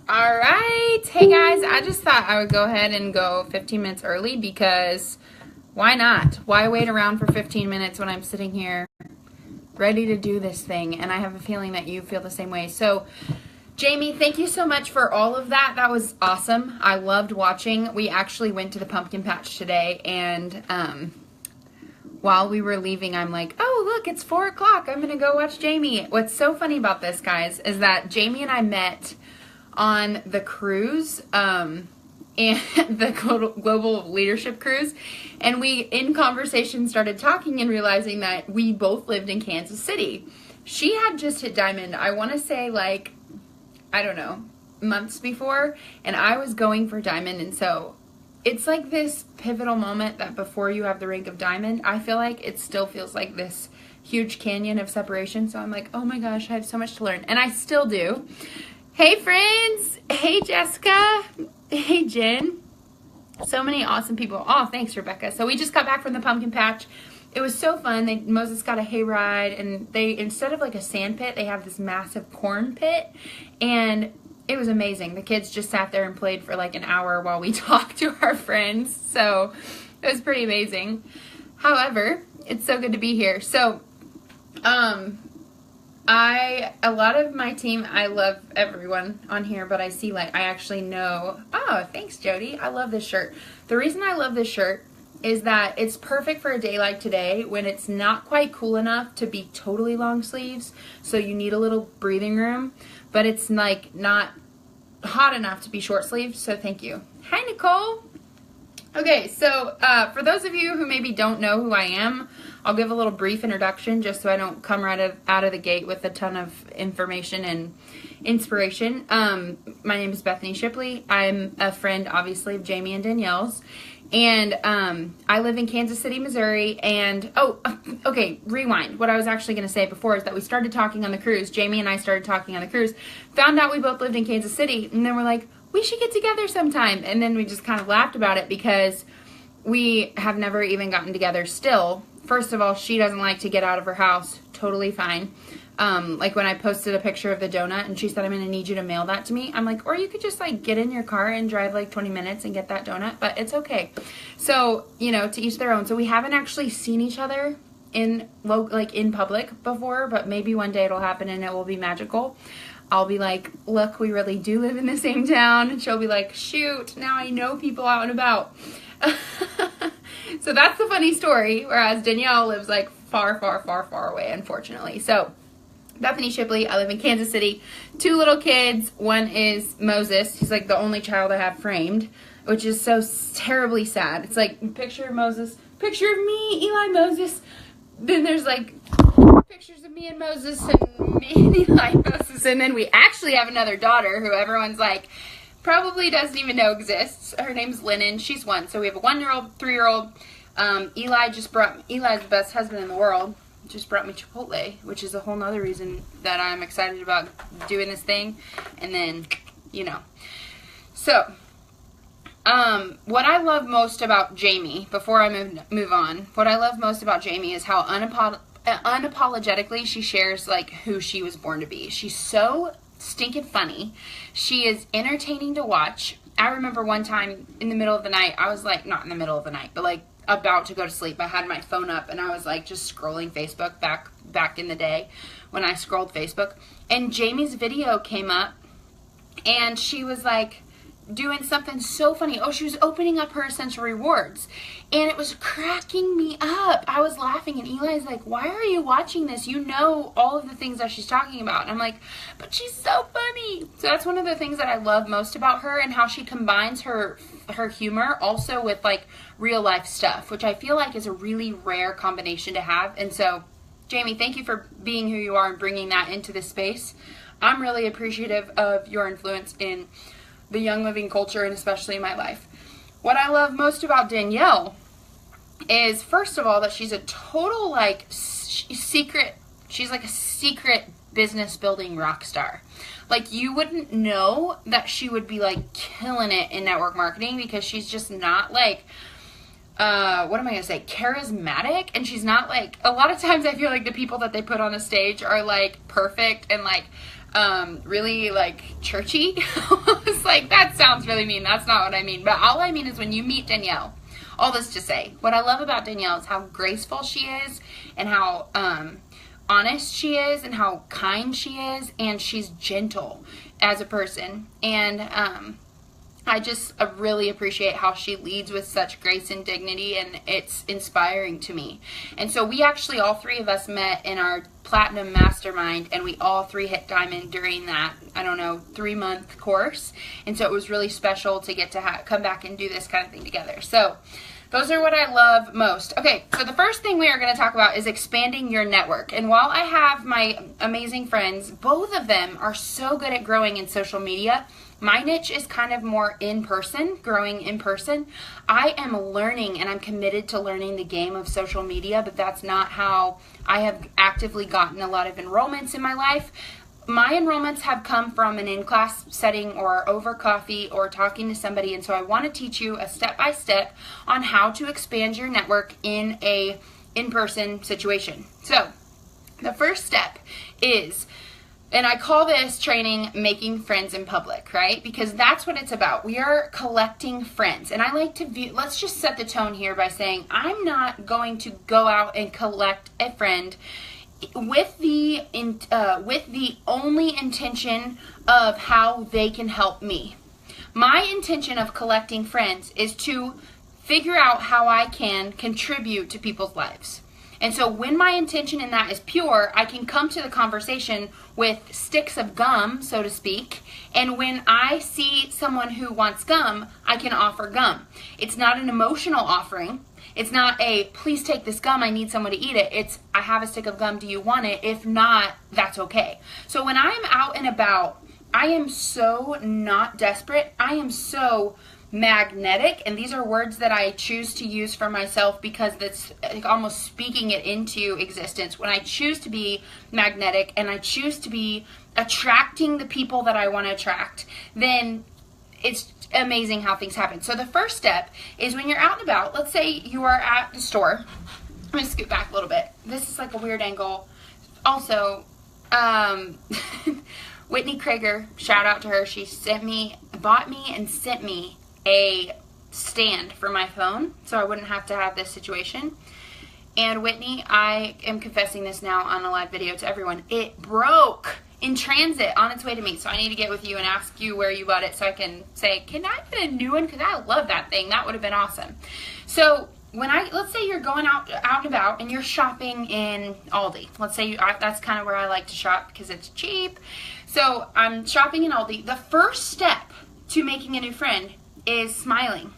All right. Hey guys, I just thought I would go ahead and go 15 minutes early because why not? Why wait around for 15 minutes when I'm sitting here ready to do this thing? And I have a feeling that you feel the same way. So, Jamie, thank you so much for all of that. That was awesome. I loved watching. We actually went to the pumpkin patch today, and while we were leaving, I'm like, oh, look, it's 4 o'clock. I'm going to go watch Jamie. What's so funny about this, guys, is that Jamie and I met on the cruise, and the global leadership cruise, and we in conversation started talking and realizing that we both lived in Kansas City. She had just hit Diamond, I want to say, like, I don't know, months before, and I was going for Diamond. And so it's like this pivotal moment that before you have the rank of Diamond, I feel like it still feels like this huge canyon of separation. So I'm like, oh my gosh, I have so much to learn, and I still do. Hey friends, hey Jessica, hey Jen, so many awesome people. Oh, thanks Rebecca. So we just got back from the pumpkin patch. It was so fun. Moses got a hayride, and they, instead of like a sand pit, they have this massive corn pit, and it was amazing. The kids just sat there and played for like an hour while we talked to our friends. So it was pretty amazing. However, it's so good to be here. So, a lot of my team, I love everyone on here, but I see like, I actually know, oh, thanks Jody. I love this shirt. The reason I love this shirt is that it's perfect for a day like today when it's not quite cool enough to be totally long sleeves. So you need a little breathing room, but it's like not hot enough to be short sleeved. So thank you. Hi, Nicole. Okay, so for those of you who maybe don't know who I am, I'll give a little brief introduction just so I don't come right out of the gate with a ton of information and inspiration. My name is Bethany Shipley. I'm a friend, obviously, of Jamie and Danielle's. And I live in Kansas City, Missouri. And, oh, okay, rewind. What I was actually going to say before is that we started talking on the cruise. Jamie and I started talking on the cruise. Found out we both lived in Kansas City. And then we're like, we should get together sometime. And then we just kind of laughed about it because we have never even gotten together still. First of all, she doesn't like to get out of her house. Totally fine. Like when I posted a picture of the donut and she said, I'm going to need you to mail that to me. I'm like, or you could just like get in your car and drive like 20 minutes and get that donut, but it's okay. So, you know, to each their own. So we haven't actually seen each other in public before, but maybe one day it'll happen and it will be magical. I'll be like, look, we really do live in the same town. And she'll be like, shoot, now I know people out and about. So that's the funny story. Whereas Danielle lives like far, far, far, far away, unfortunately. So Bethany Shipley, I live in Kansas City. 2 little kids. One is Moses. He's like the only child I have framed, which is so terribly sad. It's like picture of Moses, picture of me, Eli, Moses. Then there's like pictures of me and Moses and me and Eli, Moses. And then we actually have another daughter who everyone's like probably doesn't even know exists. Her name's Lennon. She's 1. So we have a 1-year-old, 3-year-old. Eli's the best husband in the world. Just brought me Chipotle, which is a whole nother reason that I'm excited about doing this thing. And then, you know. So, what I love most about Jamie, before I move on, what I love most about Jamie is how unapologetically she shares, like, who she was born to be. She's so stinking funny. She is entertaining to watch. I remember one time in the middle of the night, I was like, not in the middle of the night, but like about to go to sleep. I had my phone up and I was like just scrolling Facebook back in the day when I scrolled Facebook, and Jamie's video came up and she was like doing something so funny. Oh, she was opening up her essential rewards and it was cracking me up. I was laughing and Eli's like, why are you watching this? You know all of the things that she's talking about. And I'm like, but she's so funny. So that's one of the things that I love most about her, and how she combines her humor also with like real life stuff, which I feel like is a really rare combination to have. And so Jamie, thank you for being who you are and bringing that into this space. I'm really appreciative of your influence in the Young Living culture, and especially in my life. What I love most about Danielle is, first of all, that she's a total like secret. She's like a secret business building rock star. Like, you wouldn't know that she would be like killing it in network marketing, because she's just not like what am I gonna say, charismatic. And she's not like, a lot of times I feel like the people that they put on a stage are like perfect and like really like churchy. It's like, that sounds really mean. That's not what I mean. But all I mean is when you meet Danielle, all this to say, what I love about Danielle is how graceful she is and how honest she is and how kind she is, and she's gentle as a person. And I just really appreciate how she leads with such grace and dignity, and it's inspiring to me. And so we actually, all three of us met in our Platinum Mastermind, and we all three hit Diamond during that, 3-month course. And so it was really special to get to come back and do this kind of thing together. So those are what I love most. Okay, so the first thing we are going to talk about is expanding your network. And while I have my amazing friends, both of them are so good at growing in social media. My niche is kind of more in person, growing in person. I am learning, and I'm committed to learning the game of social media, but that's not how I have actively gotten a lot of enrollments in my life. My enrollments have come from an in-class setting or over coffee or talking to somebody, and so I want to teach you a step-by-step on how to expand your network in a in-person situation. So the first step is, and I call this training making friends in public, right? Because that's what it's about. We are collecting friends. And I like to view, let's just set the tone here by saying, I'm not going to go out and collect a friend with the only intention of how they can help me. My intention of collecting friends is to figure out how I can contribute to people's lives. And so when my intention in that is pure, I can come to the conversation with sticks of gum, so to speak. And when I see someone who wants gum, I can offer gum. It's not an emotional offering. It's not a, please take this gum, I need someone to eat it. It's, I have a stick of gum, do you want it? If not, that's okay. So when I'm out and about, I am so not desperate. I am so magnetic, and these are words that I choose to use for myself because that's almost speaking it into existence. When I choose to be magnetic and I choose to be attracting the people that I want to attract, then it's amazing how things happen. So the first step is when you're out and about, let's say you are at the store. I'm going to scoot back a little bit. This is like a weird angle. Also, Whitney Krager, shout out to her. She bought me and sent me a stand for my phone so I wouldn't have to have this situation. And Whitney, I am confessing this now on a live video to everyone. It broke in transit on its way to me. So I need to get with you and ask you where you bought it so I can say, can I get a new one? Because I love that thing. That would have been awesome. So when let's say you're going out and about and you're shopping in Aldi. Let's say that's kind of where I like to shop because it's cheap. So I'm shopping in Aldi. The first step to making a new friend is smiling.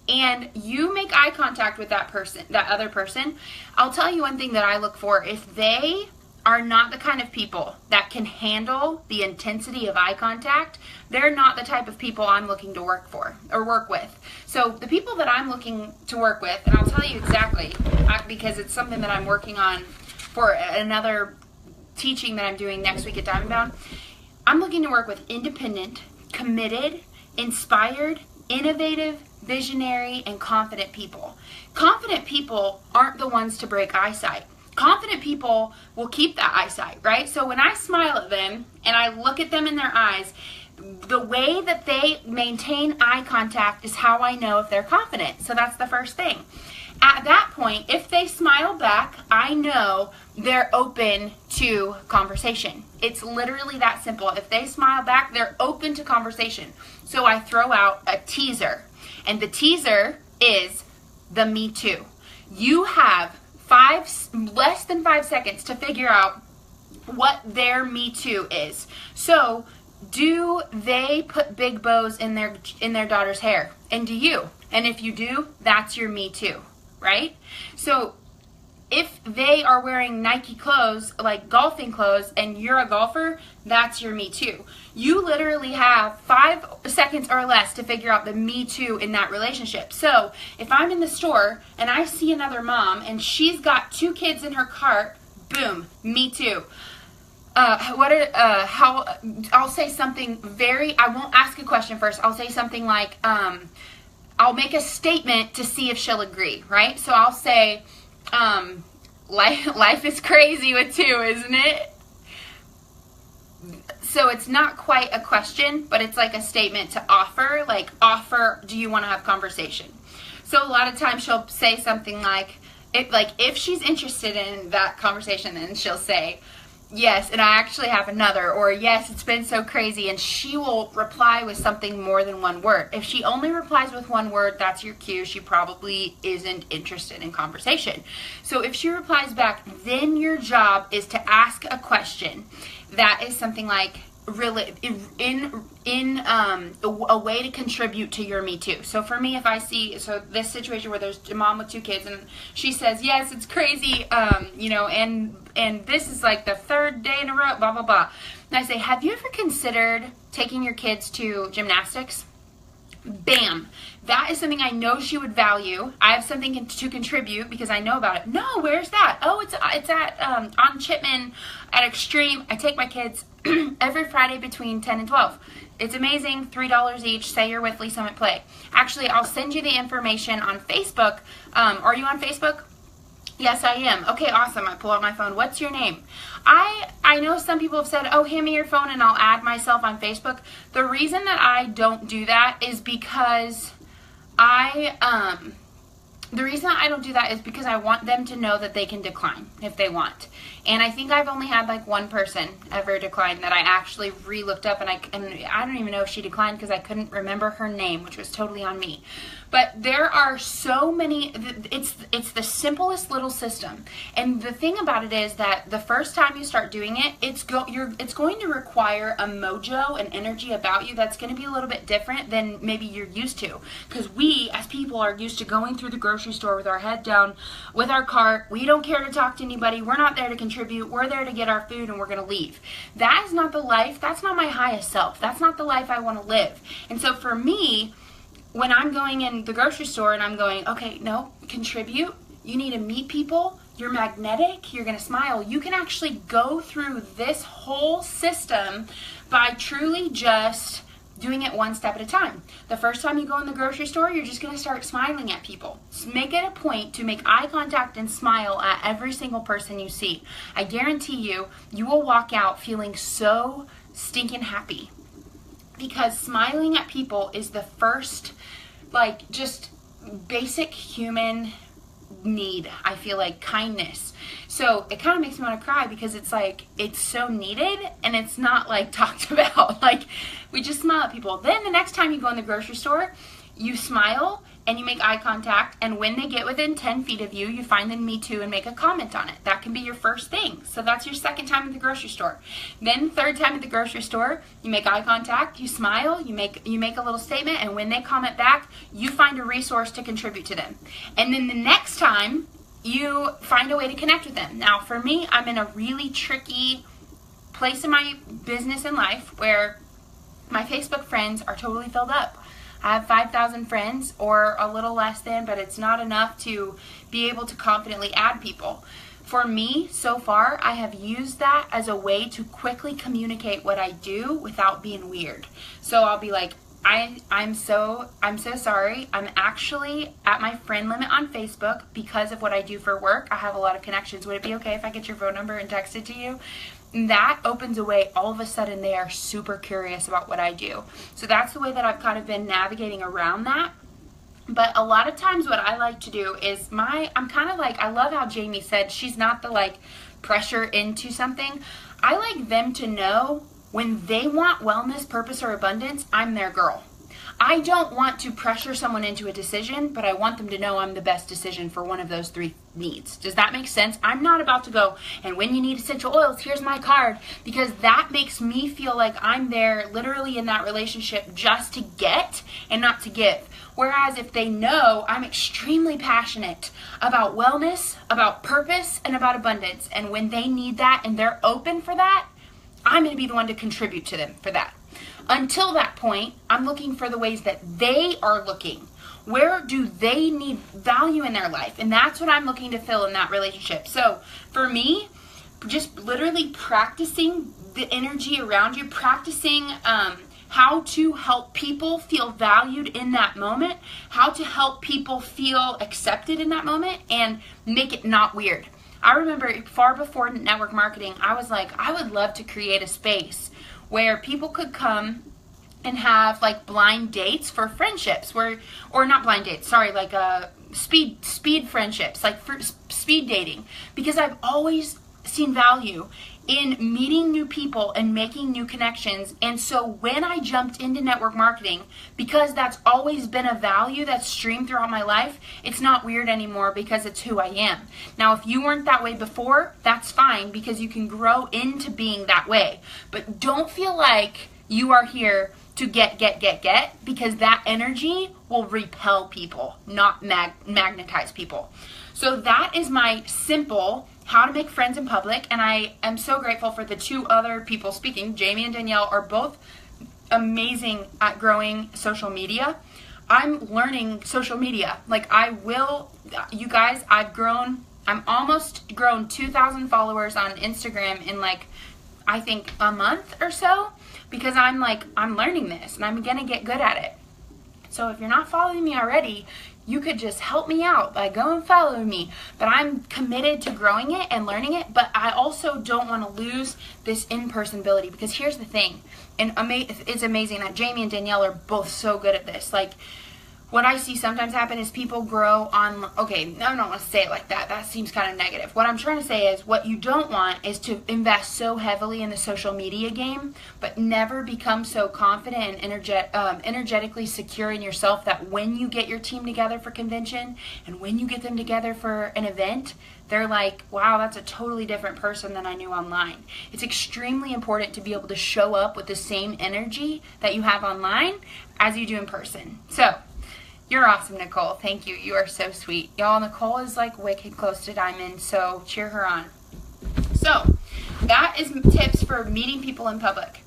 And you make eye contact with that other person. I'll tell you one thing that I look for. If they are not the kind of people that can handle the intensity of eye contact, they're not the type of people I'm looking to work with. So the people that I'm looking to work with, and I'll tell you exactly, because it's something that I'm working on for another teaching that I'm doing next week at Diamond Bound. I'm looking to work with independent, committed, inspired, innovative, visionary, and confident people. Confident people aren't the ones to break eyesight. Confident people will keep that eyesight, right? So when I smile at them and I look at them in their eyes, the way that they maintain eye contact is how I know if they're confident. So that's the first thing. At that point, if they smile back, I know they're open to conversation. It's literally that simple. If they smile back, they're open to conversation. So I throw out a teaser. And the teaser is the me too. You have less than 5 seconds to figure out what their me too is. So do they put big bows in their daughter's hair? And do you? And if you do, that's your me too, right? So if they are wearing Nike clothes, like golfing clothes, and you're a golfer, that's your me too. You literally have 5 seconds or less to figure out the me too in that relationship. So if I'm in the store and I see another mom and she's got 2 kids in her cart, boom, me too. I'll say something I won't ask a question first. I'll say something like, I'll make a statement to see if she'll agree, right? So I'll say, life is crazy with 2, isn't it? So it's not quite a question, but it's like a statement to offer, like offer, do you want to have conversation? So a lot of times she'll say something like, if she's interested in that conversation, then she'll say, yes, and I actually have another, or yes, it's been so crazy, and she will reply with something more than one word. If she only replies with one word, that's your cue. She probably isn't interested in conversation. So if she replies back, then your job is to ask a question that is something like, really a way to contribute to your Me Too. So for me, if I see this situation where there's a mom with 2 kids and she says, yes, it's crazy, and this is like the 3rd day in a row, blah blah blah, and I say, have you ever considered taking your kids to gymnastics? Bam. That is something I know she would value. I have something to contribute because I know about it. No, where's that? Oh, it's at on Chipman at Extreme. I take my kids every Friday between 10 and 12. It's amazing. $3 each. Say you're with Lisa at Play. Actually, I'll send you the information on Facebook. Are you on Facebook? Yes, I am. Okay, awesome. I pull out my phone. What's your name? I know some people have said, oh, hand me your phone and I'll add myself on Facebook. The reason that I don't do that is because the reason I don't do that is because I want them to know that they can decline if they want. And I think I've only had like one person ever decline that I actually re-looked up, and I don't even know if she declined because I couldn't remember her name, which was totally on me. But there are so many, it's the simplest little system. And the thing about it is that the first time you start doing it, it's going to require a mojo and energy about you that's going to be a little bit different than maybe you're used to. Because we, as people, are used to going through the grocery store with our head down, with our cart. We don't care to talk to anybody. We're not there to contribute. We're there to get our food and we're going to leave. That is not the life. That's not my highest self. That's not the life I want to live. And so for me, when I'm going in the grocery store and I'm going, okay, no, contribute. You need to meet people. You're magnetic. You're going to smile. You can actually go through this whole system by truly just doing it one step at a time. The first time you go in the grocery store, you're just going to start smiling at people. Make it a point to make eye contact and smile at every single person you see. I guarantee you, you will walk out feeling so stinking happy. Because smiling at people is the first, like, just basic human need. I feel like kindness. So it kind of makes me want to cry because it's like, it's so needed and it's not like talked about. Like, we just smile at people. Then the next time you go in the grocery store, you smile and you make eye contact, and when they get within 10 feet of you, you find them Me Too and make a comment on it. That can be your first thing. So that's your second time at the grocery store. Then third time at the grocery store, you make eye contact, you smile, you make a little statement, and when they comment back, you find a resource to contribute to them. And then the next time, you find a way to connect with them. Now, for me, I'm in a really tricky place in my business and life where my Facebook friends are totally filled up. I have 5,000 friends, or a little less than, but it's not enough to be able to confidently add people. For me, so far, I have used that as a way to quickly communicate what I do without being weird. So I'll be like, I'm so sorry. I'm actually at my friend limit on Facebook because of what I do for work. I have a lot of connections. Would it be okay if I get your phone number and text it to you? And that opens a way. All of a sudden, they are super curious about what I do. So that's the way that I've kind of been navigating around that. But a lot of times what I like to do is I'm kind of like, I love how Jamie said she's not the like pressure into something. I like them to know when they want wellness, purpose, or abundance, I'm their girl. I don't want to pressure someone into a decision, but I want them to know I'm the best decision for one of those 3 needs. Does that make sense? I'm not about to go, and when you need essential oils, here's my card, because that makes me feel like I'm there literally in that relationship just to get and not to give. Whereas if they know I'm extremely passionate about wellness, about purpose, and about abundance, and when they need that and they're open for that, I'm going to be the one to contribute to them for that. Until that point, I'm looking for the ways that they are looking. Where do they need value in their life? And that's what I'm looking to fill in that relationship. So for me, just literally practicing the energy around you, practicing how to help people feel valued in that moment, how to help people feel accepted in that moment, and make it not weird. I remember far before network marketing, I was like, I would love to create a space where people could come and have like blind dates for friendships, or not blind dates, sorry, like speed friendships, like for speed dating, because I've always seen value in meeting new people and making new connections. And so when I jumped into network marketing, because that's always been a value that's streamed throughout my life, it's not weird anymore because it's who I am. Now, if you weren't that way before, that's fine, because you can grow into being that way. But don't feel like you are here to get, because that energy will repel people, not magnetize people. So that is my simple how to make friends in public, and I am so grateful for the two other people speaking. Jamie and Danielle are both amazing at growing social media. I'm learning social media. Like you guys, I'm almost grown 2,000 followers on Instagram in like, I think a month or so, because I'm learning this and I'm gonna get good at it. So if you're not following me already, you could just help me out by going and following me. But I'm committed to growing it and learning it, but I also don't want to lose this in-person ability, because here's the thing, and it's amazing that Jamie and Danielle are both so good at this. Like, what I see sometimes happen is people grow on, okay, I don't want to say it like that. That seems kind of negative. What I'm trying to say is, what you don't want is to invest so heavily in the social media game, but never become so confident and energetically secure in yourself that when you get your team together for convention and when you get them together for an event, they're like, wow, that's a totally different person than I knew online. It's extremely important to be able to show up with the same energy that you have online as you do in person. So, you're awesome, Nicole. Thank you. You are so sweet. Y'all, Nicole is like wicked close to diamond, so cheer her on. So, that is tips for meeting people in public.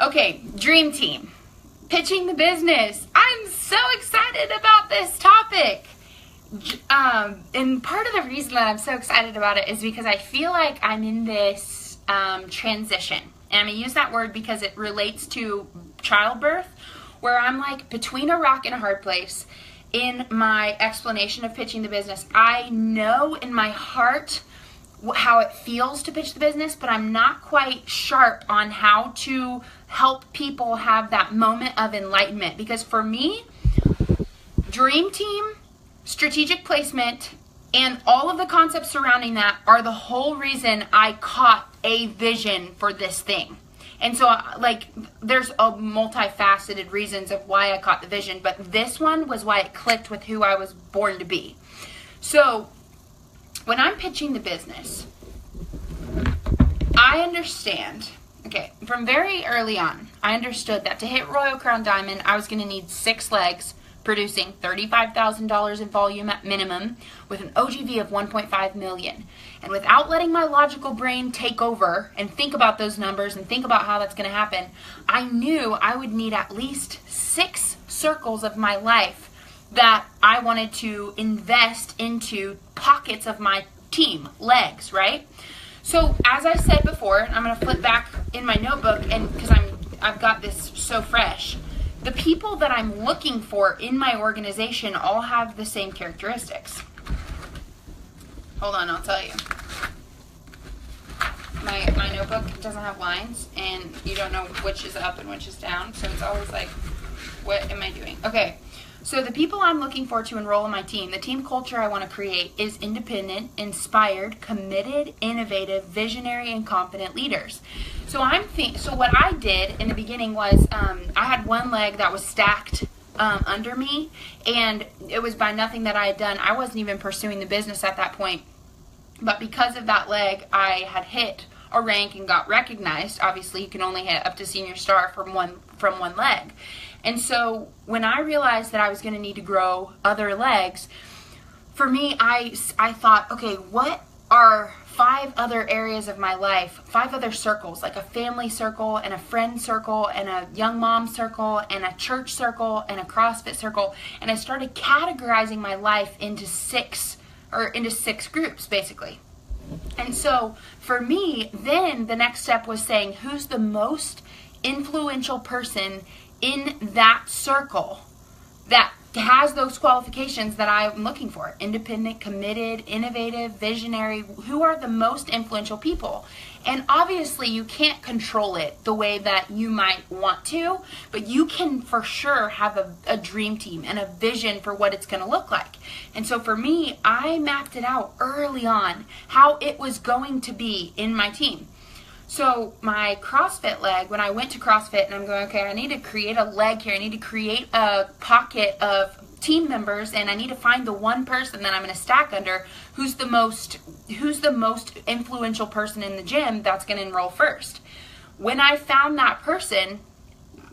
Okay, dream team. Pitching the business. I'm so excited about this topic. And part of the reason that I'm so excited about it is because I feel like I'm in this transition. And I'm going to use that word because it relates to childbirth, where I'm like between a rock and a hard place in my explanation of pitching the business. I know in my heart how it feels to pitch the business, but I'm not quite sharp on how to help people have that moment of enlightenment. Because for me, dream team, strategic placement, and all of the concepts surrounding that are the whole reason I caught a vision for this thing. And so, like, there's a multifaceted reasons of why I caught the vision, but this one was why it clicked with who I was born to be. So, when I'm pitching the business, I understand, okay, from very early on, I understood that to hit Royal Crown Diamond, I was going to need 6 legs, producing $35,000 in volume at minimum, with an OGV of 1.5 million. And without letting my logical brain take over and think about those numbers and think about how that's going to happen, I knew I would need at least 6 circles of my life that I wanted to invest into pockets of my team, legs, right? So as I said before, I'm going to flip back in my notebook, and because I've got this so fresh, the people that I'm looking for in my organization all have the same characteristics. Hold on, I'll tell you. My notebook doesn't have lines, and you don't know which is up and which is down, so it's always like, what am I doing? Okay, so the people I'm looking for to enroll in my team, the team culture I want to create is independent, inspired, committed, innovative, visionary, and confident leaders. So so what I did in the beginning was I had one leg that was stacked under me, and it was by nothing that I had done. I wasn't even pursuing the business at that point, but because of that leg, I had hit a rank and got recognized. Obviously, you can only hit up to senior star from one leg. And so when I realized that I was going to need to grow other legs, for me, I thought, okay, what are 5 other areas of my life, 5 other circles, like a family circle and a friend circle and a young mom circle and a church circle and a CrossFit circle. And I started categorizing my life into 6 groups, basically. And so for me, then the next step was saying, who's the most influential person in that circle that has those qualifications that I'm looking for. Independent, committed, innovative, visionary. Who are the most influential people? And obviously you can't control it the way that you might want to, but you can for sure have a dream team and a vision for what it's going to look like. And so for me, I mapped it out early on how it was going to be in my team. So my CrossFit leg, when I went to CrossFit and I'm going, okay, I need to create a leg here. I need to create a pocket of team members, and I need to find the one person that I'm going to stack under who's the most influential person in the gym that's going to enroll first. When I found that person,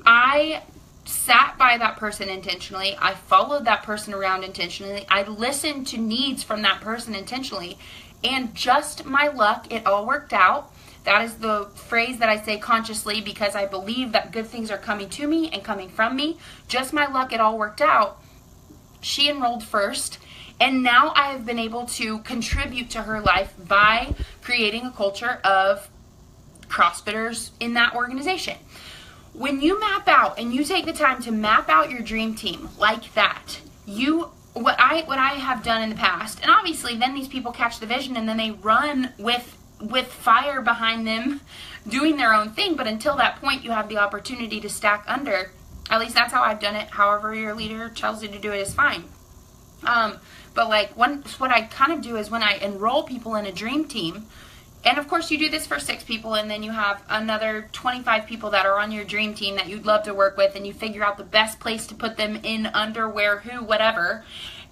I sat by that person intentionally. I followed that person around intentionally. I listened to needs from that person intentionally, and just my luck, it all worked out. That is the phrase that I say consciously because I believe that good things are coming to me and coming from me. Just my luck, it all worked out. She enrolled first, and now I have been able to contribute to her life by creating a culture of CrossFitters in that organization. When you map out and you take the time to map out your dream team like that, what I have done in the past, and obviously then these people catch the vision and then they run with fire behind them doing their own thing, but until that point you have the opportunity to stack under. At least that's how I've done it. However your leader tells you to do it is fine. But like what I kind of do is when I enroll people in a dream team, and of course you do this for 6 people, and then you have another 25 people that are on your dream team that you'd love to work with, and you figure out the best place to put them in, under, where, who, whatever.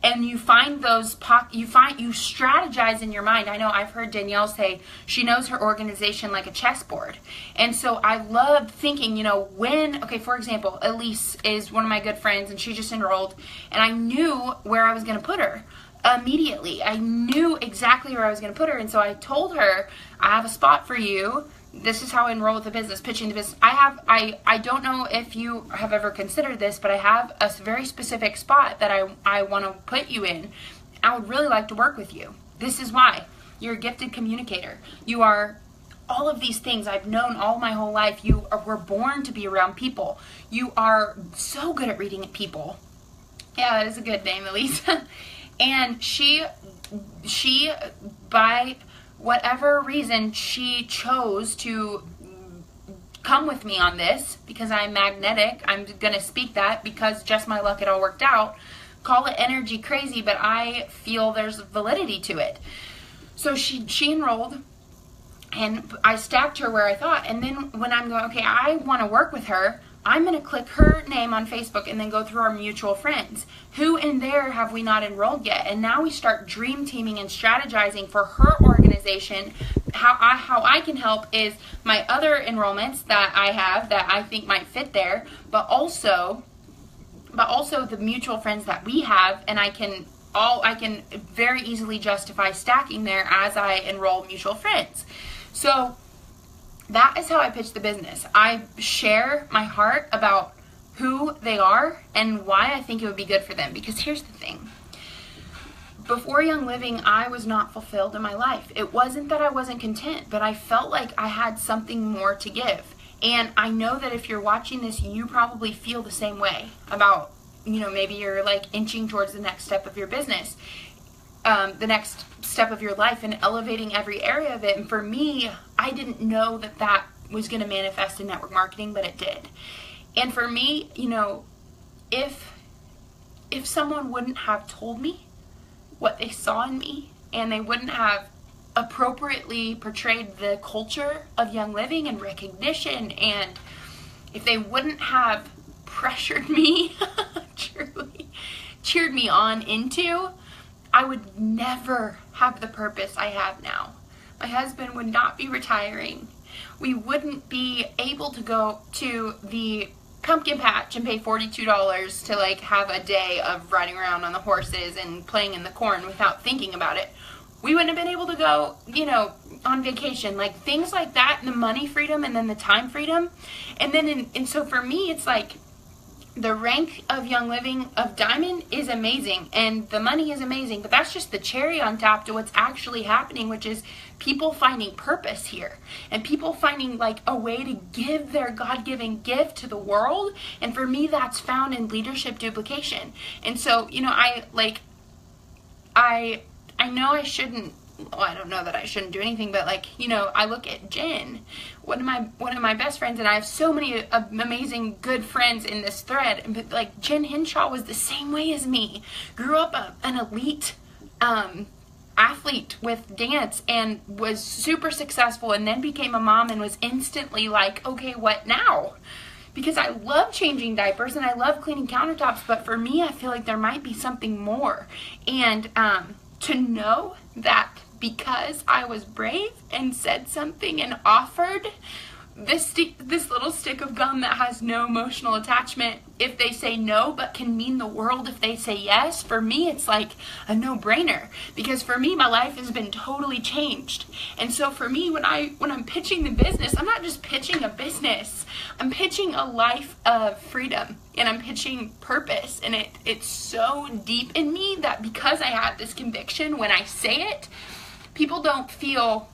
And you find those you strategize in your mind. I know I've heard Danielle say she knows her organization like a chessboard. And so I love thinking, okay, for example, Elise is one of my good friends and she just enrolled, and I knew where I was going to put her immediately. I knew exactly where I was going to put her. And so I told her, I have a spot for you. This is how I enroll with the business, pitching the business. I don't know if you have ever considered this, but I have a very specific spot that I want to put you in. I would really like to work with you. This is why. You're a gifted communicator. You are all of these things I've known all my whole life. Were born to be around people. You are so good at reading people. Yeah, that is a good name, Elise. And she by whatever reason, she chose to come with me on this because I'm magnetic. I'm going to speak that because just my luck, it all worked out. Call it energy crazy, but I feel there's validity to it. So she enrolled, and I stacked her where I thought. And then when I'm going, okay, I want to work with her, I'm going to click her name on Facebook and then go through our mutual friends. Who in there have we not enrolled yet? And now we start dream teaming and strategizing for her organization. How I can help is my other enrollments that I have that I think might fit there, but also the mutual friends that we have, and I can very easily justify stacking there as I enroll mutual friends. So that is how I pitch the business. I share my heart about who they are and why I think it would be good for them. Because here's the thing. Before Young Living, I was not fulfilled in my life. It wasn't that I wasn't content, but I felt like I had something more to give. And I know that if you're watching this, you probably feel the same way about, maybe you're like inching towards the next step of your business. The next step of your life and elevating every area of it. And for me, I didn't know that was going to manifest in network marketing, but it did. And for me, if someone wouldn't have told me what they saw in me, and they wouldn't have appropriately portrayed the culture of Young Living and recognition, and if they wouldn't have pressured me, truly cheered me on into, I would never have the purpose I have now. My husband would not be retiring. We wouldn't be able to go to the pumpkin patch and pay $42 to have a day of riding around on the horses and playing in the corn without thinking about it. We wouldn't have been able to go, on vacation, things like that, and the money freedom and then the time freedom. And then, and so for me, it's the rank of Young Living of Diamond is amazing and the money is amazing, but that's just the cherry on top to what's actually happening, which is people finding purpose here and people finding like a way to give their God-given gift to the world. And for me, that's found in leadership duplication. And so, you know, I know I shouldn't, well, I don't know that I shouldn't do anything, but like, you know, I look at Jen, one of my best friends, and I have so many amazing good friends in this thread, but like Jen Henshaw was the same way as me, grew up an elite athlete with dance and was super successful, and then became a mom and was instantly like, okay, what now? Because I love changing diapers and I love cleaning countertops, but for me, I feel like there might be something more. And to know that because I was brave and said something and offered this little stick of gum that has no emotional attachment if they say no, but can mean the world if they say yes, for me it's like a no-brainer, because for me my life has been totally changed. And so for me, when I'm pitching the business, I'm not just pitching a business, I'm pitching a life of freedom, and I'm pitching purpose. And it's so deep in me that because I have this conviction, when I say it, people don't feel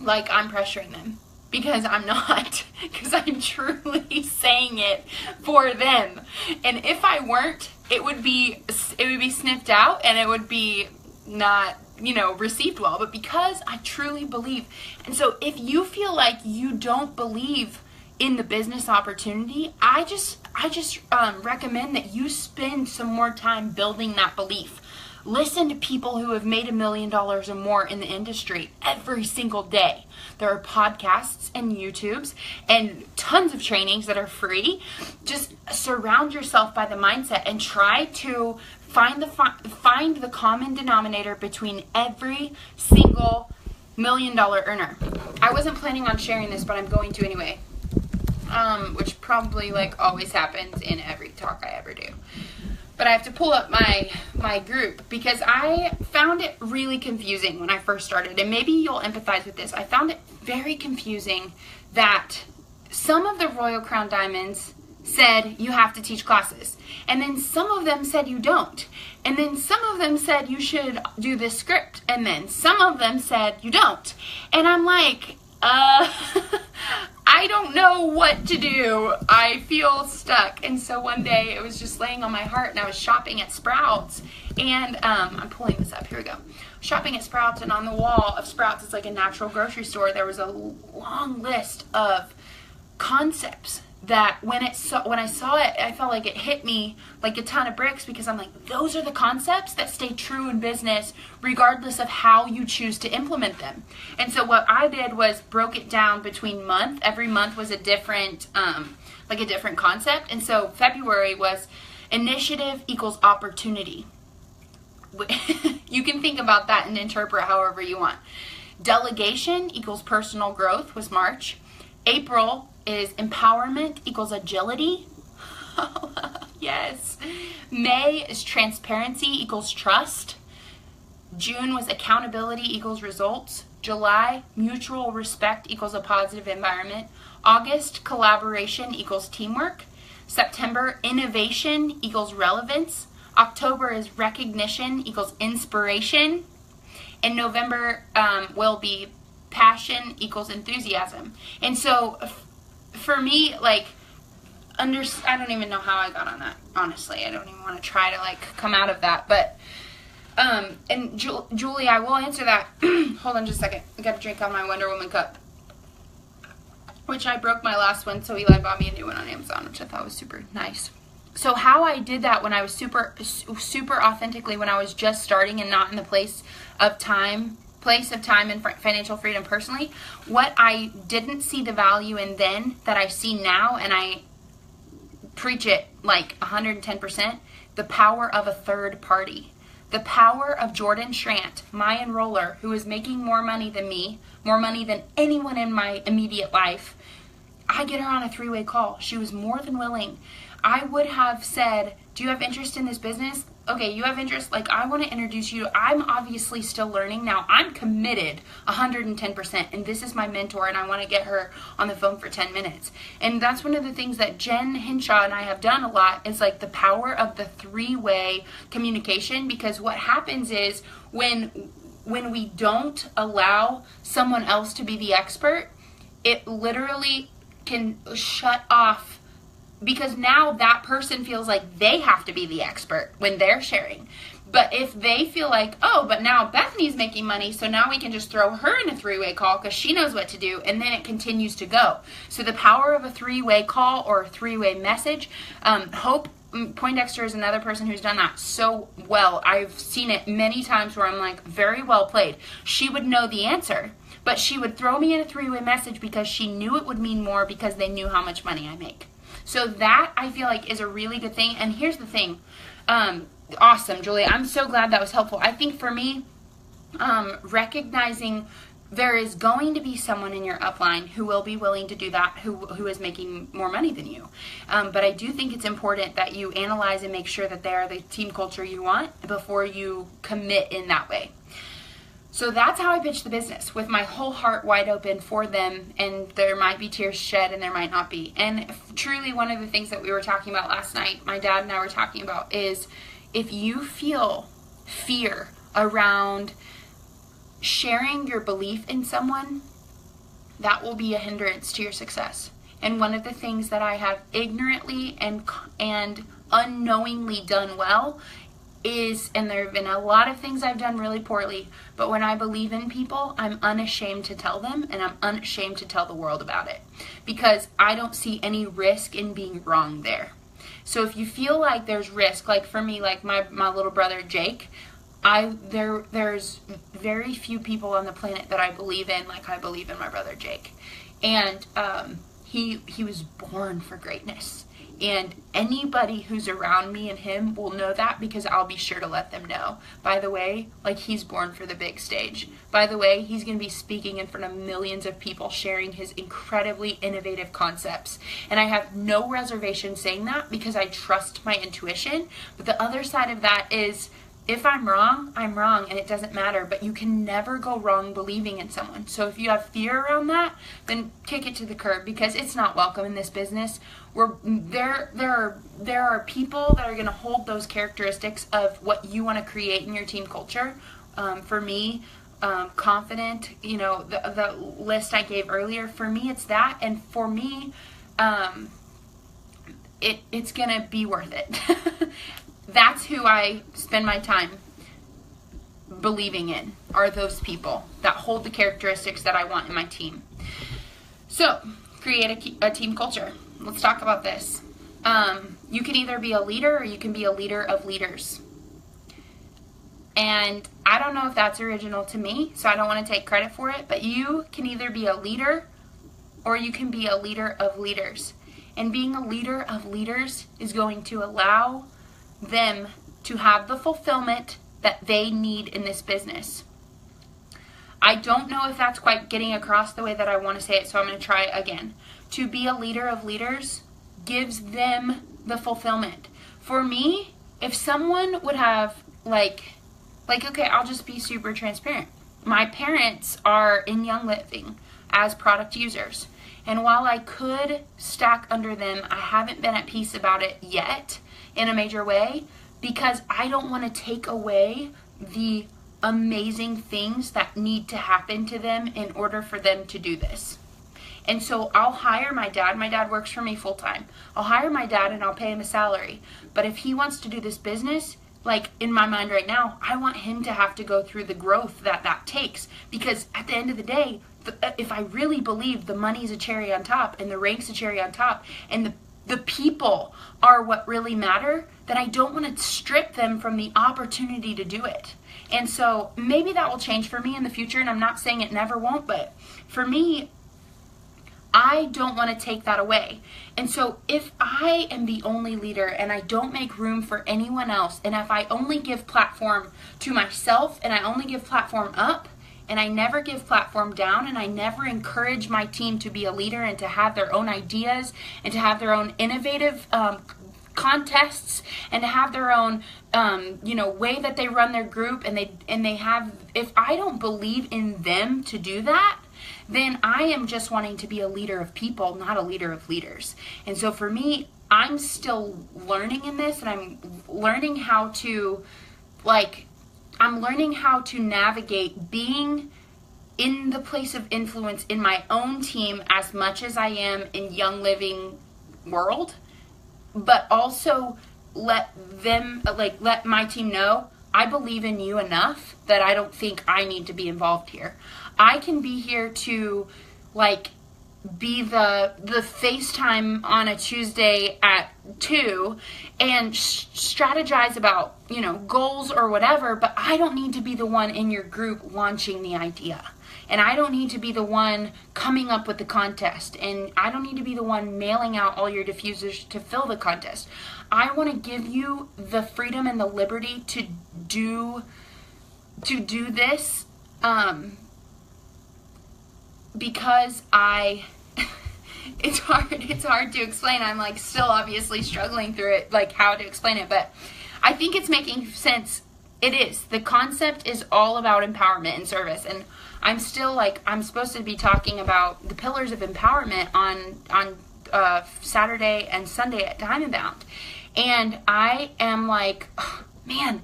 like I'm pressuring them, because I'm not, because I'm truly saying it for them. And if I weren't, it would be sniffed out and it would be not, you know, received well. But because I truly believe. And so if you feel like you don't believe in the business opportunity, I just recommend that you spend some more time building that belief. Listen to people who have made $1 million or more in the industry every single day. There are podcasts and YouTubes and tons of trainings that are free. Just surround yourself by the mindset and try to find the common denominator between every single $1 million earner. I wasn't planning on sharing this, but I'm going to anyway. Which probably like always happens in every talk I ever do. But I have to pull up my group because I found it really confusing when I first started. And maybe you'll empathize with this. I found it very confusing that some of the Royal Crown Diamonds said you have to teach classes. And then some of them said you don't. And then some of them said you should do this script. And then some of them said you don't. And I'm like, I don't know what to do. I feel stuck. And so one day it was just laying on my heart, and I was shopping at Sprouts, and I'm pulling this up. Here we go. Shopping at Sprouts, and on the wall of Sprouts, it's like a natural grocery store, there was a long list of concepts that when I saw it, I felt like it hit me like a ton of bricks, because I'm like, those are the concepts that stay true in business regardless of how you choose to implement them. And so what I did was broke it down between month. Every month was a different concept. And so February was initiative equals opportunity. You can think about that and interpret however you want. Delegation equals personal growth was March. April is empowerment equals agility. Yes. May is transparency equals trust. June was accountability equals results. July, mutual respect equals a positive environment. August, collaboration equals teamwork. September, innovation equals relevance. October is recognition equals inspiration. And November will be passion equals enthusiasm. And so for me, like, I don't even know how I got on that, honestly. I don't even want to try to like come out of that. But and Julie, I will answer that. Hold on just a second. I got to drink out my Wonder Woman cup, which I broke my last one, so Eli bought me a new one on Amazon, which I thought was super nice. So how I did that when I was super authentically, when I was just starting and not in the place of time and financial freedom personally, what I didn't see the value in then that I see now, and I preach it like 110%, the power of a third party. The power of Jordan Schrant, my enroller, who is making more money than me, more money than anyone in my immediate life. I get her on a 3-way call. She was more than willing. I would have said, do you have interest in this business? Okay, you have interest. Like, I want to introduce you. I'm obviously still learning. Now, I'm committed 110%, and this is my mentor, and I want to get her on the phone for 10 minutes. And that's one of the things that Jen Hinshaw and I have done a lot, is like the power of the 3-way communication, because what happens is when we don't allow someone else to be the expert, it literally can shut off, because now that person feels like they have to be the expert when they're sharing. But if they feel like, oh, but now Bethany's making money, so now we can just throw her in a 3-way call because she knows what to do, and then it continues to go. So the power of a 3-way call or a 3-way message, Hope Poindexter is another person who's done that so well. I've seen it many times where I'm like, very well played. She would know the answer, but she would throw me in a 3-way message because she knew it would mean more, because they knew how much money I make. So that, I feel like, is a really good thing. And here's the thing. Awesome, Julie. I'm so glad that was helpful. I think for me, recognizing there is going to be someone in your upline who will be willing to do that, who is making more money than you. But I do think it's important that you analyze and make sure that they are the team culture you want before you commit in that way. So that's how I pitch the business, with my whole heart wide open for them, and there might be tears shed and there might not be. And truly, one of the things that we were talking about last night, my dad and I were talking about, is if you feel fear around sharing your belief in someone, that will be a hindrance to your success. And one of the things that I have ignorantly and unknowingly done well is, and there have been a lot of things I've done really poorly, but when I believe in people, I'm unashamed to tell them, and I'm unashamed to tell the world about it, because I don't see any risk in being wrong there. So if you feel like there's risk, like for me, like my little brother Jake, there's very few people on the planet that I believe in like I believe in my brother Jake. And he was born for greatness. And anybody who's around me and him will know that, because I'll be sure to let them know. By the way, like, he's born for the big stage. By the way, he's going to be speaking in front of millions of people, sharing his incredibly innovative concepts. And I have no reservation saying that, because I trust my intuition. But the other side of that is, if I'm wrong, I'm wrong, and it doesn't matter. But you can never go wrong believing in someone. So if you have fear around that, then kick it to the curb, because it's not welcome in this business. There are people that are going to hold those characteristics of what you want to create in your team culture. For me, confident, the list I gave earlier, for me it's that. And for me, it's going to be worth it. That's who I spend my time believing in, are those people that hold the characteristics that I want in my team. So, create a team culture. Let's talk about this. You can either be a leader, or you can be a leader of leaders. And I don't know if that's original to me, so I don't want to take credit for it, but you can either be a leader, or you can be a leader of leaders. And being a leader of leaders is going to allow them to have the fulfillment that they need in this business. I don't know if that's quite getting across the way that I want to say it, so I'm going to try again. To be a leader of leaders gives them the fulfillment. For me, if someone would have okay, I'll just be super transparent. My parents are in Young Living as product users. And while I could stack under them, I haven't been at peace about it yet in a major way, because I don't want to take away the amazing things that need to happen to them in order for them to do this. And so I'll hire my dad. My dad works for me full time. I'll hire my dad and I'll pay him a salary. But if he wants to do this business, like in my mind right now, I want him to have to go through the growth that takes. Because at the end of the day, if I really believe the money's a cherry on top and the rank's a cherry on top and the people are what really matter, then I don't want to strip them from the opportunity to do it. And so maybe that will change for me in the future, and I'm not saying it never won't, but for me, I don't want to take that away. And so if I am the only leader and I don't make room for anyone else, and if I only give platform to myself and I only give platform up, and I never give platform down, and I never encourage my team to be a leader and to have their own ideas and to have their own innovative contests and to have their own way that they run their group, and they have, if I don't believe in them to do that, then I am just wanting to be a leader of people, not a leader of leaders. And so for me, I'm still learning in this, and I'm learning how to navigate being in the place of influence in my own team as much as I am in Young Living world, but also let my team know I believe in you enough that I don't think I need to be involved here. I can be here to be the FaceTime on a Tuesday at 2 and strategize about, goals or whatever, but I don't need to be the one in your group launching the idea. And I don't need to be the one coming up with the contest. And I don't need to be the one mailing out all your diffusers to fill the contest. I want to give you the freedom and the liberty to do this because it's hard to explain. I'm still obviously struggling through it, how to explain it, but I think it's making sense. It is. The concept is all about empowerment and service, and I'm still I'm supposed to be talking about the pillars of empowerment on Saturday and Sunday at Time Bound, and I am man,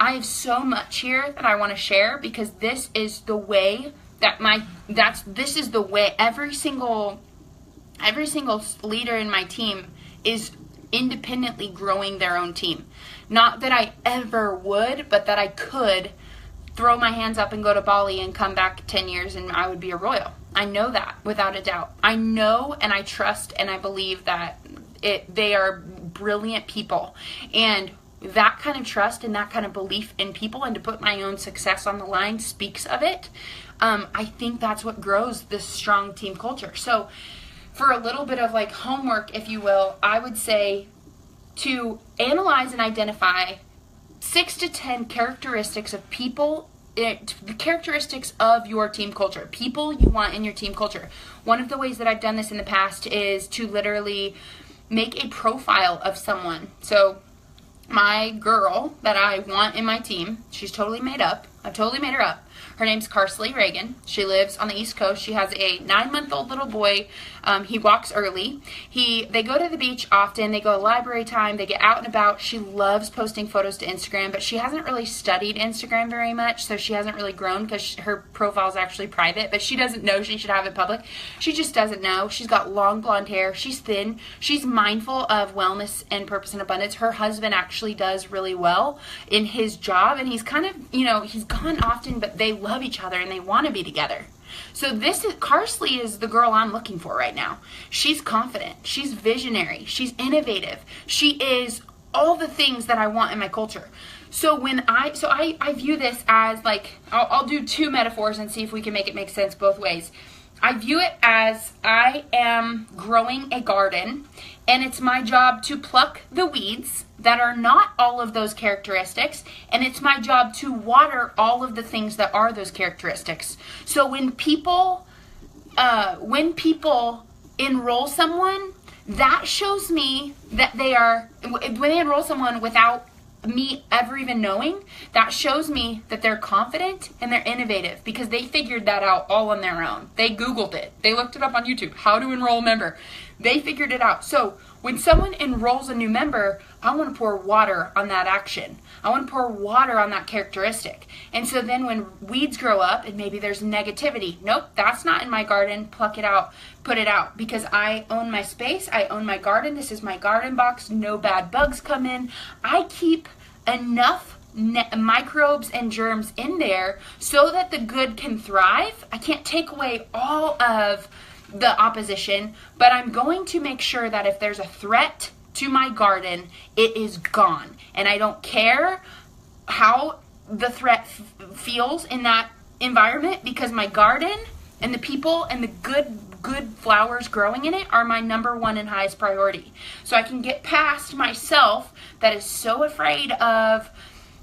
I have so much here that I want to share, because this is the way that this is the way every single leader in my team is independently growing their own team. Not that I ever would, but that I could throw my hands up and go to Bali and come back 10 years and I would be a royal. I know that without a doubt. I know, and I trust, and I believe that they are brilliant people. And that kind of trust and that kind of belief in people, and to put my own success on the line, speaks of it. I think that's what grows this strong team culture. So for a little bit of homework, if you will, I would say to analyze and identify 6 to 10 characteristics of people, the characteristics of your team culture, people you want in your team culture. One of the ways that I've done this in the past is to literally make a profile of someone. So my girl that I want in my team, she's totally made up. I've totally made her up. Her name's Carsley Reagan. She lives on the East Coast. She has a 9-month-old little boy. He walks early. They go to the beach often. They go to library time. They get out and about. She loves posting photos to Instagram, but she hasn't really studied Instagram very much, so she hasn't really grown because her profile is actually private, but she doesn't know she should have it public. She just doesn't know. She's got long blonde hair. She's thin. She's mindful of wellness and purpose and abundance. Her husband actually does really well in his job, and he's kind of, he's gone often, but they love each other and they want to be together. So Carsley is the girl I'm looking for right now. She's confident. She's visionary. She's innovative. She is all the things that I want in my culture. So I view this as I'll do 2 metaphors and see if we can make it make sense both ways. I view it as I am growing a garden, and it's my job to pluck the weeds that are not all of those characteristics, and it's my job to water all of the things that are those characteristics. So when people enroll someone, that shows me that when they enroll someone without me ever even knowing, that shows me that they're confident and they're innovative, because they figured that out all on their own. They Googled it. They looked it up on YouTube. How to enroll a member. They figured it out. So when someone enrolls a new member, I want to pour water on that action. I want to pour water on that characteristic. And so then when weeds grow up and maybe there's negativity, nope, that's not in my garden. Pluck it out, put it out, because I own my space. I own my garden. This is my garden box. No bad bugs come in. I keep enough microbes and germs in there so that the good can thrive. I can't take away all of the opposition, but I'm going to make sure that if there's a threat to my garden, it is gone. And I don't care how the threat feels in that environment, because my garden and the people and the good flowers growing in it are my number one and highest priority. So I can get past myself that is so afraid of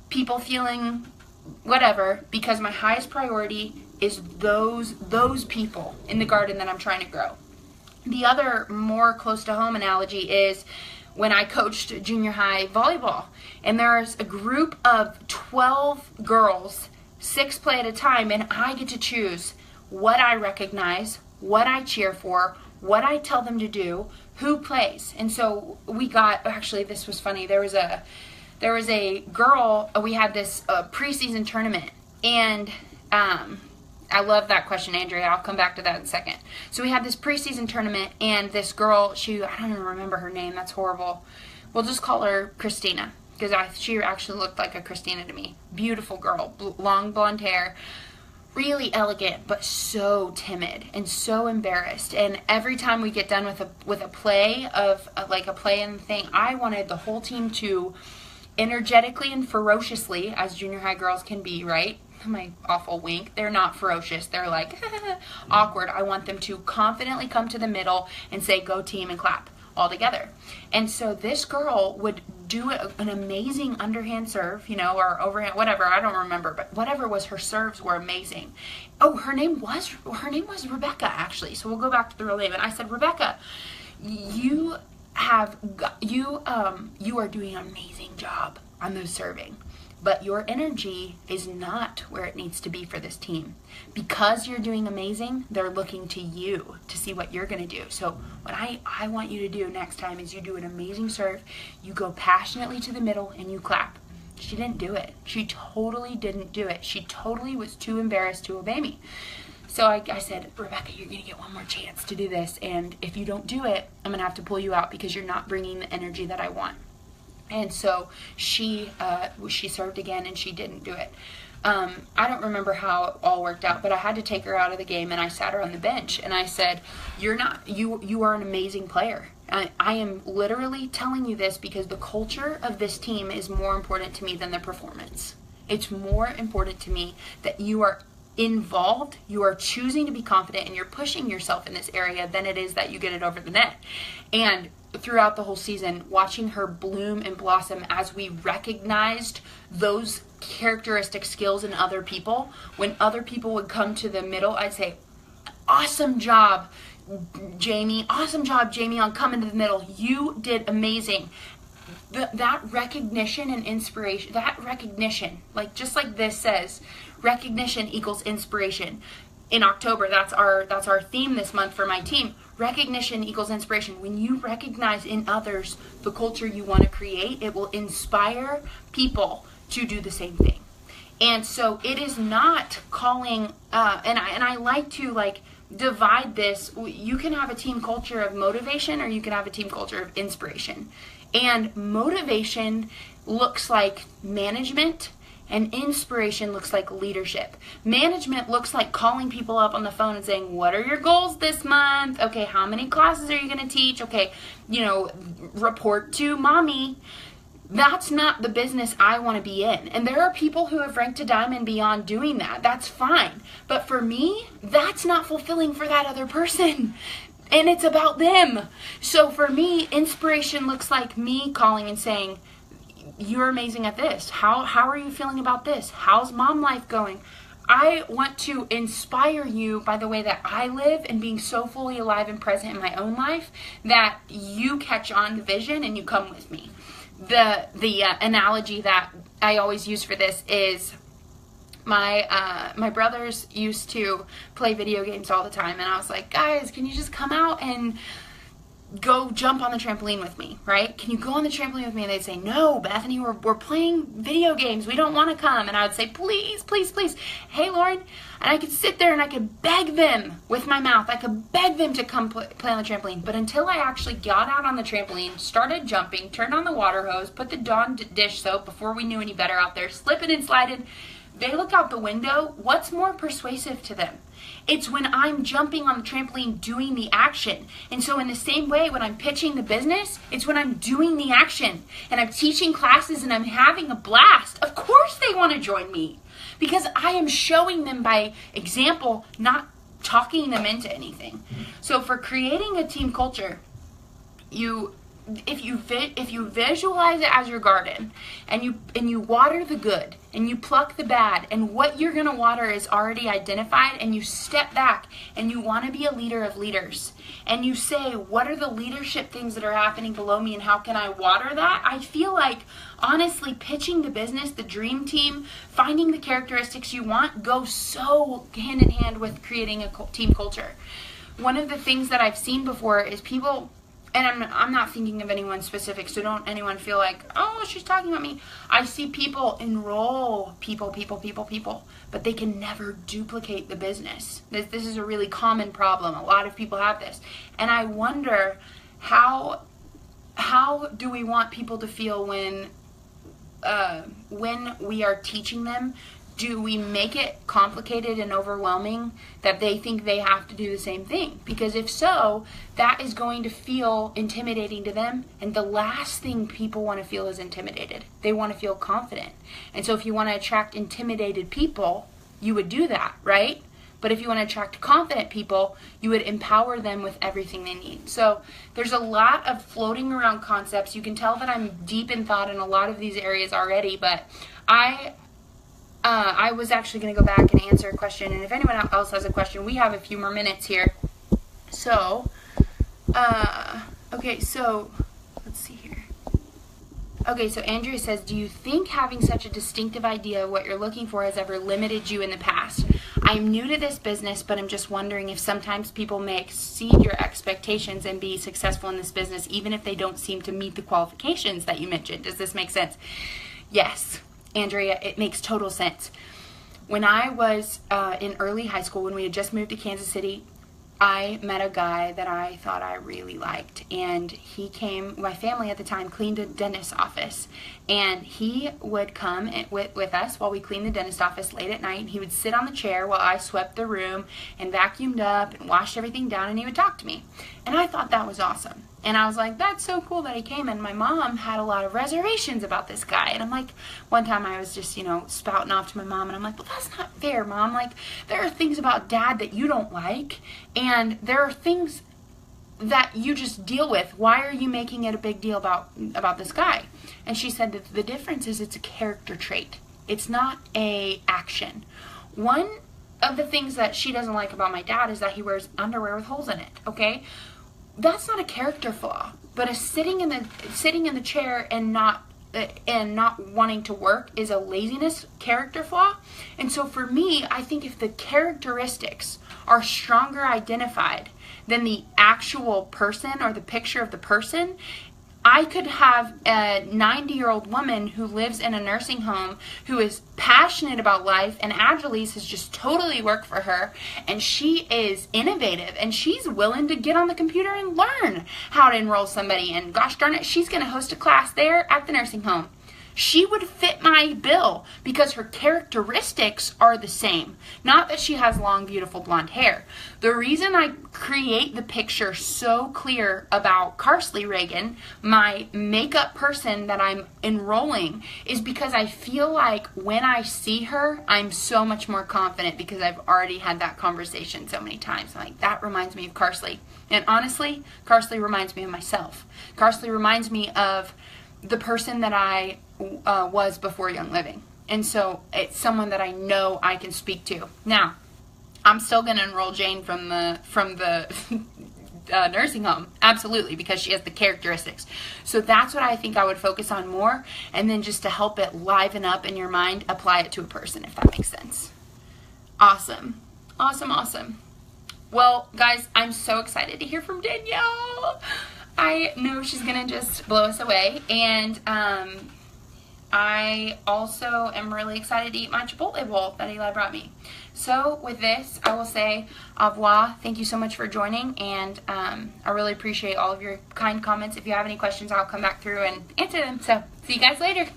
people feeling whatever, because my highest priority is those people in the garden that I'm trying to grow. The other more close to home analogy is when I coached junior high volleyball, and there's a group of 12 girls, 6 play at a time, and I get to choose what I recognize, what I cheer for, what I tell them to do, who plays. And so we got, actually this was funny, there was a girl, we had this preseason tournament, and I love that question, Andrea. I'll come back to that in a second. So we had this preseason tournament, and this girl, I don't even remember her name. That's horrible. We'll just call her Christina, because she actually looked like a Christina to me. Beautiful girl, long blonde hair, really elegant, but so timid and so embarrassed. And every time we get done with a play of like a play and thing, I wanted the whole team to energetically and ferociously, as junior high girls can be, right? My awful wink. They're not ferocious. They're like awkward. I want them to confidently come to the middle and say, go team, and clap all together. And so this girl would do an amazing underhand serve, or overhand, whatever. I don't remember, but whatever was, her serves were amazing. Oh, her name was Rebecca, actually. So we'll go back to the real name. And I said, Rebecca, you are doing an amazing job on those serving. But your energy is not where it needs to be for this team. Because you're doing amazing, they're looking to you to see what you're going to do. So what I want you to do next time is you do an amazing serve, you go passionately to the middle, and you clap. She didn't do it. She totally didn't do it. She totally was too embarrassed to obey me. So I said, Rebecca, you're going to get one more chance to do this. And if you don't do it, I'm going to have to pull you out because you're not bringing the energy that I want. And so she served again, and she didn't do it. I don't remember how it all worked out, but I had to take her out of the game, and I sat her on the bench, and I said, you are an amazing player. I am literally telling you this because the culture of this team is more important to me than the performance. It's more important to me that you are involved, you are choosing to be confident, and you're pushing yourself in this area than it is that you get it over the net. And throughout the whole season, watching her bloom and blossom as we recognized those characteristic skills in other people. When other people would come to the middle, I'd say, awesome job, Jamie. Awesome job, Jamie, on coming to the middle. You did amazing. That recognition and inspiration, like just like this says, recognition equals inspiration. In October, that's our theme this month for my team. Recognition equals inspiration. When you recognize in others the culture you want to create, it will inspire people to do the same thing. And so it is not calling, and I like to divide this. You can have a team culture of motivation, or you can have a team culture of inspiration. And motivation looks like management, and inspiration looks like leadership. Management looks like calling people up on the phone and saying, what are your goals this month? Okay, how many classes are you going to teach? Okay, report to mommy. That's not the business I want to be in. And there are people who have ranked to diamond beyond doing that. That's fine. But for me, that's not fulfilling for that other person. And it's about them. So for me, inspiration looks like me calling and saying, you're amazing at this. How are you feeling about this? How's mom life going? I want to inspire you by the way that I live and being so fully alive and present in my own life that you catch on the vision and you come with me. The analogy that I always use for this is my brothers used to play video games all the time, and I was like, guys, can you just come out and go jump on the trampoline with me, right? Can you go on the trampoline with me? And they'd say, no, Bethany, we're playing video games. We don't want to come. And I would say, please, please, please. Hey, Lauren. And I could sit there and I could beg them with my mouth. I could beg them to come play on the trampoline. But until I actually got out on the trampoline, started jumping, turned on the water hose, put the Dawn dish soap before we knew any better out there, slipping and sliding, they look out the window. What's more persuasive to them? It's when I'm jumping on the trampoline doing the action. And so in the same way, when I'm pitching the business, it's when I'm doing the action and I'm teaching classes and I'm having a blast. Of course they want to join me because I am showing them by example, not talking them into anything. So for creating a team culture, you if you visualize it as your garden, and you water the good and you pluck the bad, and what you're going to water is already identified, and you step back and you want to be a leader of leaders, and you say, what are the leadership things that are happening below me, and how can I water that? I feel like, honestly, pitching the business, the dream team, finding the characteristics you want, go so hand in hand with creating a team culture. One of the things that I've seen before is people, and I'm not thinking of anyone specific, so don't anyone feel like, oh, she's talking about me. I see people enroll people, but they can never duplicate the business. This is a really common problem. A lot of people have this. And I wonder, how do we want people to feel when we are teaching them? Do we make it complicated and overwhelming that they think they have to do the same thing? Because if so, that is going to feel intimidating to them. And the last thing people want to feel is intimidated. They want to feel confident. And so if you want to attract intimidated people, you would do that, right? But if you want to attract confident people, you would empower them with everything they need. So there's a lot of floating around concepts. You can tell that I'm deep in thought in a lot of these areas already, but I was actually going to go back and answer a question, and if anyone else has a question, we have a few more minutes here. So, okay, so, let's see here. Okay, so Andrea says, do you think having such a distinctive idea of what you're looking for has ever limited you in the past? I'm new to this business, but I'm just wondering if sometimes people may exceed your expectations and be successful in this business, even if they don't seem to meet the qualifications that you mentioned. Does this make sense? Yes. Andrea, it makes total sense. When I was in early high school, when we had just moved to Kansas City, I met a guy that I thought I really liked, and he came, my family at the time cleaned a dentist's office, and he would come with us while we cleaned the dentist office late at night, and he would sit on the chair while I swept the room and vacuumed up and washed everything down, and he would talk to me. And I thought that was awesome. And I was like, that's so cool that he came. And my mom had a lot of reservations about this guy. And I'm like, one time I was just, spouting off to my mom. And I'm like, well, that's not fair, Mom. Like, there are things about Dad that you don't like. And there are things that you just deal with. Why are you making it a big deal about this guy? And she said that the difference is it's a character trait. It's not a action. One of the things that she doesn't like about my dad is that he wears underwear with holes in it, okay? That's not a character flaw, but a sitting in the chair and not wanting to work is a laziness character flaw. And so for me, I think if the characteristics are stronger identified than the actual person or the picture of the person, I could have a 90-year-old woman who lives in a nursing home who is passionate about life, and Agilise has just totally worked for her, and she is innovative, and she's willing to get on the computer and learn how to enroll somebody, and gosh darn it, she's going to host a class there at the nursing home. She would fit my bill because her characteristics are the same. Not that she has long, beautiful blonde hair. The reason I create the picture so clear about Carsley Reagan, my makeup person that I'm enrolling, is because I feel like when I see her, I'm so much more confident because I've already had that conversation so many times. Like, that reminds me of Carsley. And honestly, Carsley reminds me of myself. Carsley reminds me of the person that I was before Young Living. And so it's someone that I know I can speak to. Now, I'm still going to enroll Jane from the nursing home, absolutely, because she has the characteristics. So that's what I think I would focus on more, and then just to help it liven up in your mind, apply it to a person, if that makes sense. Awesome. Awesome. Well, guys, I'm so excited to hear from Danielle. I know she's going to just blow us away, and I also am really excited to eat my Chipotle bowl that Eli brought me. So with this, I will say au revoir. Thank you so much for joining, and I really appreciate all of your kind comments. If you have any questions, I'll come back through and answer them. So see you guys later.